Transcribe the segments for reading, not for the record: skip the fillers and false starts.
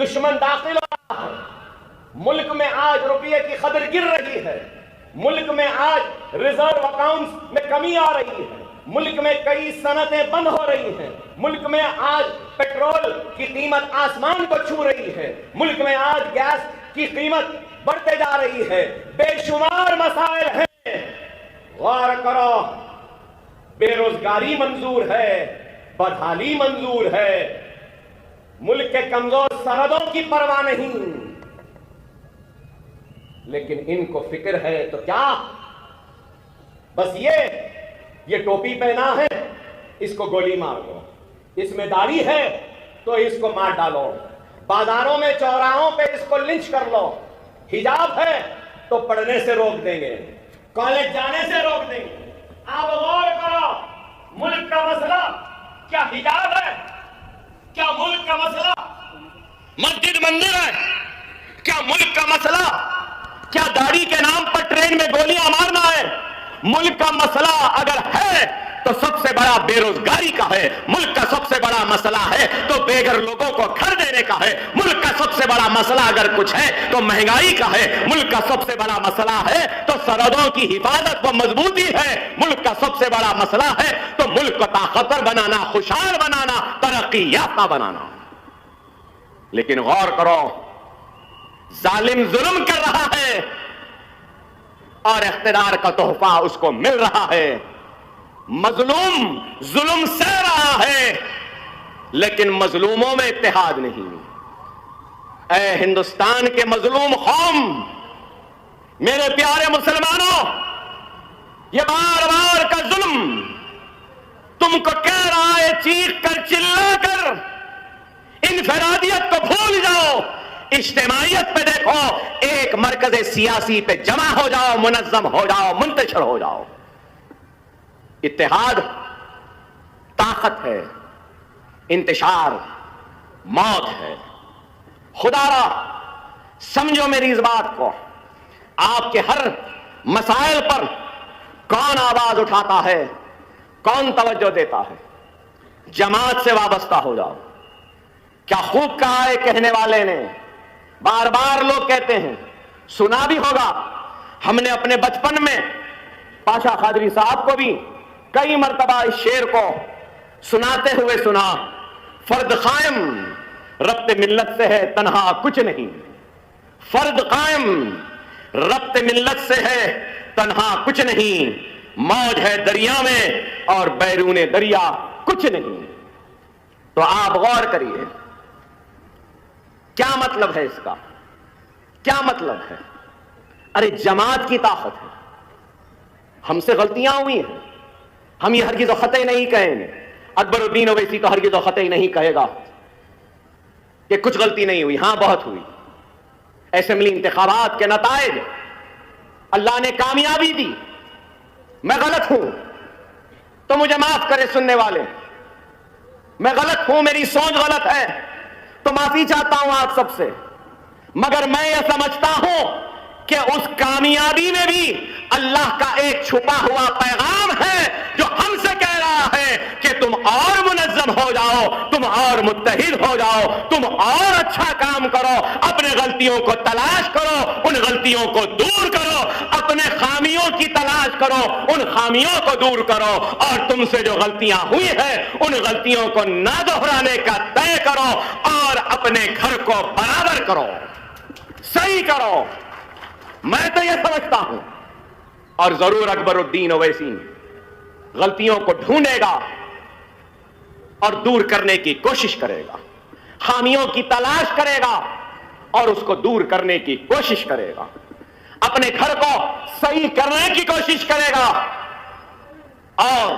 دشمن داخل ہو رہا ہے، ملک میں آج روپیے کی قدر گر رہی ہے، ملک میں آج ریزرو اکاؤنٹس میں کمی آ رہی ہے، ملک میں کئی صنعتیں بند ہو رہی ہیں، ملک میں آج پیٹرول کی قیمت آسمان کو چھو رہی ہے، ملک میں آج گیس کی قیمت بڑھتے جا رہی ہے، بے شمار مسائل ہیں۔ غور کرو، بے روزگاری منظور ہے، بدحالی منظور ہے، ملک کے کمزور سرحدوں کی پرواہ نہیں، لیکن ان کو فکر ہے تو کیا، بس یہ ٹوپی پہنا ہے، اس کو گولی مار دو، اس میں داڑھی ہے تو اس کو مار ڈالو، بازاروں میں چوراہوں پہ اس کو لنچ کر لو، حجاب ہے تو پڑھنے سے روک دیں گے، کالج جانے سے روک دیں گے۔ آپ غور کرو، ملک کا مسئلہ کیا حجاب ہے؟ کیا ملک کا مسئلہ مسجد مندر ہے؟ کیا ملک کا مسئلہ کیا داڑھی کے نام پر ٹرین میں گولیاں مارنا ہے؟ ملک کا مسئلہ اگر ہے تو سب سے بڑا بے روزگاری کا ہے، ملک کا سب سے بڑا مسئلہ ہے تو بے گھر لوگوں کو گھر دینے کا ہے، ملک کا سب سے بڑا مسئلہ اگر کچھ ہے تو مہنگائی کا ہے، ملک کا سب سے بڑا مسئلہ ہے تو سرحدوں کی حفاظت و مضبوطی ہے، ملک کا سب سے بڑا مسئلہ ہے تو ملک کو طاقتور بنانا، خوشحال بنانا، ترقی یافتہ بنانا۔ لیکن غور کرو، ظالم ظلم کر رہا ہے اور اقتدار کا تحفہ اس کو مل رہا ہے، مظلوم ظلم سہ رہا ہے لیکن مظلوموں میں اتحاد نہیں۔ اے ہندوستان کے مظلوم قوم، میرے پیارے مسلمانوں، یہ بار بار کا ظلم تم کو کہہ رہا ہے چیخ کر چلا کر انفرادیت کو بھول جاؤ، اجتماعیت پہ دیکھو، ایک مرکز سیاسی پہ جمع ہو جاؤ، منظم ہو جاؤ، منتشر ہو جاؤ۔ اتحاد طاقت ہے، انتشار موت ہے۔ خدا را سمجھو میری اس بات کو، آپ کے ہر مسائل پر کون آواز اٹھاتا ہے، کون توجہ دیتا ہے؟ جماعت سے وابستہ ہو جاؤ۔ کیا خوب کہا ہے کہنے والے نے، بار بار لوگ کہتے ہیں، سنا بھی ہوگا، ہم نے اپنے بچپن میں پاشا قادری صاحب کو بھی کئی مرتبہ اس شعر کو سناتے ہوئے سنا، فرد قائم ربط ملت سے ہے تنہا کچھ نہیں، فرد قائم ربط ملت سے ہے تنہا کچھ نہیں، موج ہے دریا میں اور بیرون دریا کچھ نہیں۔ تو آپ غور کریے، کیا مطلب ہے اس کا؟ کیا مطلب ہے؟ ارے جماعت کی طاقت ہے، ہم سے غلطیاں ہوئی ہیں، ہم یہ ہرگز و خطئ نہیں کہیں گے، اکبر الدین اویسی تو ہرگز و خطئ نہیں کہے گا کہ کچھ غلطی نہیں ہوئی، ہاں بہت ہوئی۔ اسمبلی انتخابات کے نتائج اللہ نے کامیابی دی، میں غلط ہوں تو مجھے معاف کرے سننے والے، میں غلط ہوں، میری سوچ غلط ہے تو معافی چاہتا ہوں آپ سب سے، مگر میں یہ سمجھتا ہوں کہ اس کامیابی میں بھی اللہ کا ایک چھپا ہوا پیغام ہے جو ہم سے کہہ رہا ہے کہ تم اور منظم ہو جاؤ، تم اور متحد ہو جاؤ، تم اور اچھا کام کرو، اپنے غلطیوں کو تلاش کرو، ان غلطیوں کو دور کرو، اپنے خامیوں کی تلاش کرو، ان خامیوں کو دور کرو، اور تم سے جو غلطیاں ہوئی ہیں ان غلطیوں کو نہ دہرانے کا طے کرو اور اپنے گھر کو برابر کرو، صحیح کرو۔ میں تو یہ سمجھتا ہوں، اور ضرور اکبر الدین اویسی غلطیوں کو ڈھونڈے گا اور دور کرنے کی کوشش کرے گا، خامیوں کی تلاش کرے گا اور اس کو دور کرنے کی کوشش کرے گا، اپنے گھر کو صحیح کرنے کی کوشش کرے گا، اور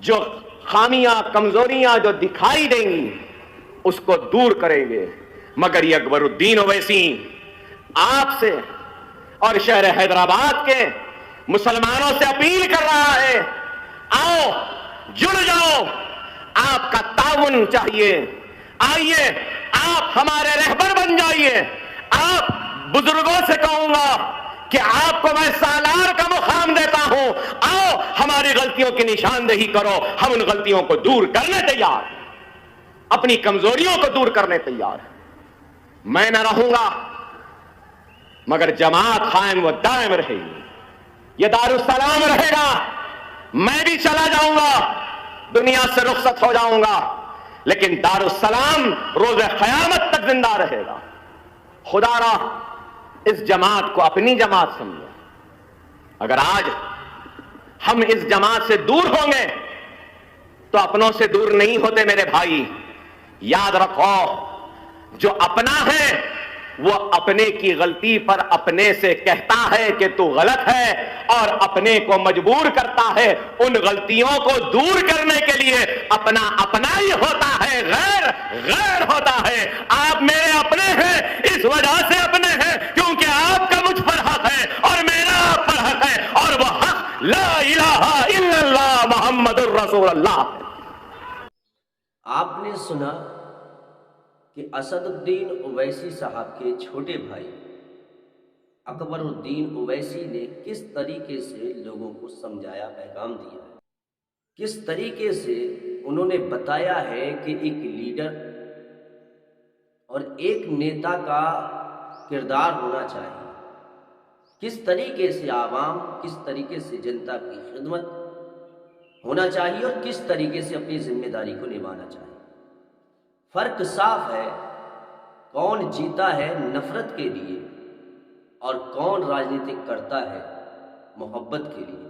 جو خامیاں کمزوریاں جو دکھائی دیں گی اس کو دور کریں گے۔ مگر یہ اکبر الدین اویسی آپ سے اور شہر حیدرآباد کے مسلمانوں سے اپیل کر رہا ہے، آؤ جڑ جاؤ، آپ کا تعاون چاہیے، آئیے آپ ہمارے رہبر بن جائیے۔ آپ بزرگوں سے کہوں گا کہ آپ کو میں سالار کا مقام دیتا ہوں، آؤ ہماری غلطیوں کی نشاندہی کرو، ہم ان غلطیوں کو دور کرنے تیار، اپنی کمزوریوں کو دور کرنے تیار۔ میں نہ رہوں گا مگر جماعت قائم و دائم رہے گی، یہ دارالسلام رہے گا، میں بھی چلا جاؤں گا، دنیا سے رخصت ہو جاؤں گا، لیکن دارالسلام روز قیامت تک زندہ رہے گا۔ خدا را اس جماعت کو اپنی جماعت سمجھو۔ اگر آج ہم اس جماعت سے دور ہوں گے تو اپنوں سے دور نہیں ہوتے میرے بھائی۔ یاد رکھو، جو اپنا ہے وہ اپنے کی غلطی پر اپنے سے کہتا ہے کہ تو غلط ہے، اور اپنے کو مجبور کرتا ہے ان غلطیوں کو دور کرنے کے لیے۔ اپنا اپنا ہی ہوتا ہے، غیر غیر ہوتا ہے۔ آپ میرے اپنے ہیں، اس وجہ سے اپنے ہیں کیونکہ آپ کا مجھ پر حق ہے اور میرا آپ پر حق ہے، اور وہ حق لا الہ الا اللہ محمد الرسول اللہ۔ آپ نے سنا کہ اسد الدین اویسی صاحب کے چھوٹے بھائی اکبر الدین اویسی نے کس طریقے سے لوگوں کو سمجھایا، پیغام دیا ہے، کس طریقے سے انہوں نے بتایا ہے کہ ایک لیڈر اور ایک نیتا کا کردار ہونا چاہیے، کس طریقے سے عوام، کس طریقے سے جنتا کی خدمت ہونا چاہیے اور کس طریقے سے اپنی ذمہ داری کو نبھانا چاہیے۔ فرق صاف ہے، کون جیتا ہے نفرت کے لیے اور کون راجنیتک کرتا ہے محبت کے لیے۔